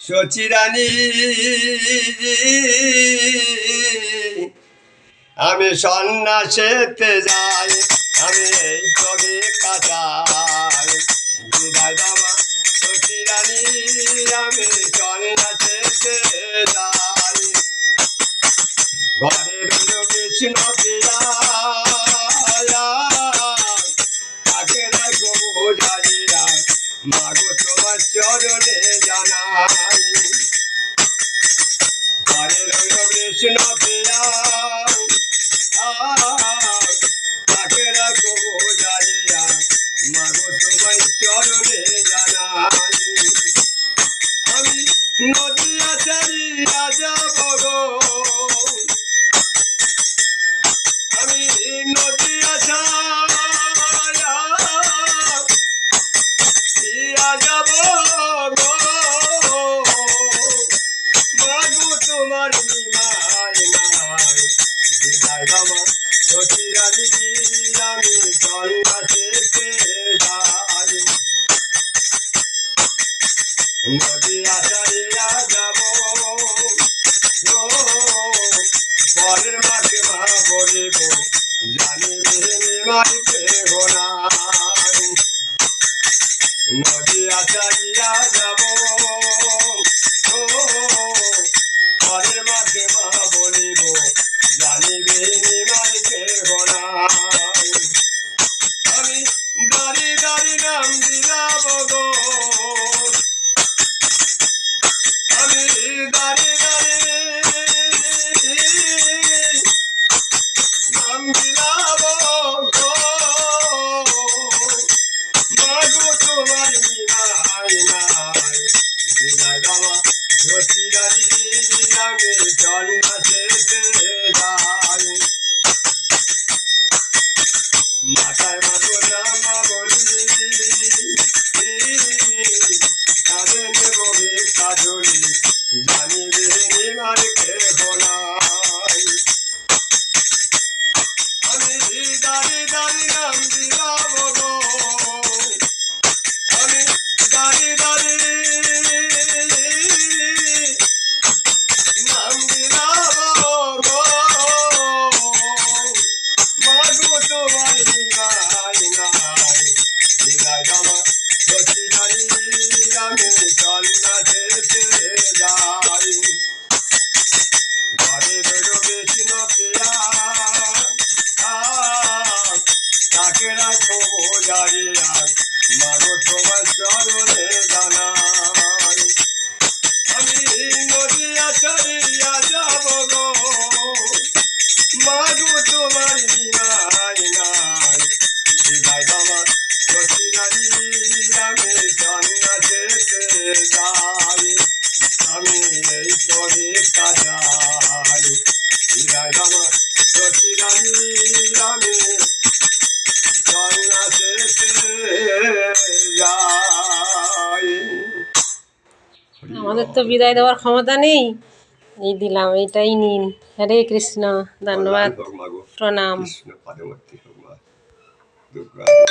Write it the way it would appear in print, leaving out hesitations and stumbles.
সচিরানী আমি সন্ন্যাসেতে যাই, আমি এই তবে কাটাই। বিদায় দামা সচিরানী আমি সন্ন্যাসেতে যাই। ঘরে রইল কৃষ্ণ প্রিয়া, তাকে রাখো বোঝাইয়া, মাগো তোমার চরণে জানাই। ঘরে রইল কৃষ্ণ প্রিয়া, তাকে রাখো বোঝাইয়া, মাগো তোমার চরণে জানাই। আমি নদিয়া ছাড়িয়া যাব গো, আমি নদিয়া ছাড়িয়া যাব গো, মাগো তোমার নিমাই নাই। বিদায় দামা সচিরানী আমি সন্ন্যাসেতে যাই। নদিয়া ছাড়িয়া যাব গো, পরের মাকে মা বলিব, জানিবে নিমাই কেহ নাই। নদিয়া ছাড়িয়া যাব গো, পরের মাকে মা বলিব, জানিবে নিমাই কেহ নাই। আমি দাঁড়ি দাঁড়ি নাম দিলাম গো, আমি দাঁড়ি দাঁড়ি নাম দিলাম গো, মাগো তোমার নিমাই নাই। বিদায় দামা সচিরানী আমি সন্ন্যাসেতে যাই। মাথায় মাগো নামা বলি, কাঁধে নেব ভিক্ষা ঝুলি, জানিবে নিমাই কেহ নাই। আমি দাঁড়ি দাঁড়ি নাম দিলাম গো, আমি দাঁড়ি দাঁড়ি নাম দিলাম গো, মাগো তোমার নিমাই নাই। বিদায় দামা সচিরানী আমি সন্ন্যাসেতে যাই। ঘরে রইল কৃষ্ণ প্রিয়া, তাকে রাখো বোঝাইয়া, মাগো তোমার চরণে জানাই। আমি নদিয়া ছাড়িয়া যাব গো, মাগো তোমার নিমাই নাই। বিদায় দামা সচিরানী আমি সন্ন্যাসেতে যাই। আমি এই তবে কাটাই। বিদায় দামা সচিরানী আমি সন্ন্যাসেতে যাই। আমাদের তো বিদায় দেওয়ার ক্ষমতা নেই, এই দিলাম, এইটাই নিন। হরে কৃষ্ণ, ধন্যবাদ, প্রণাম। কৃষ্ণ পরবর্তী দুর্গা।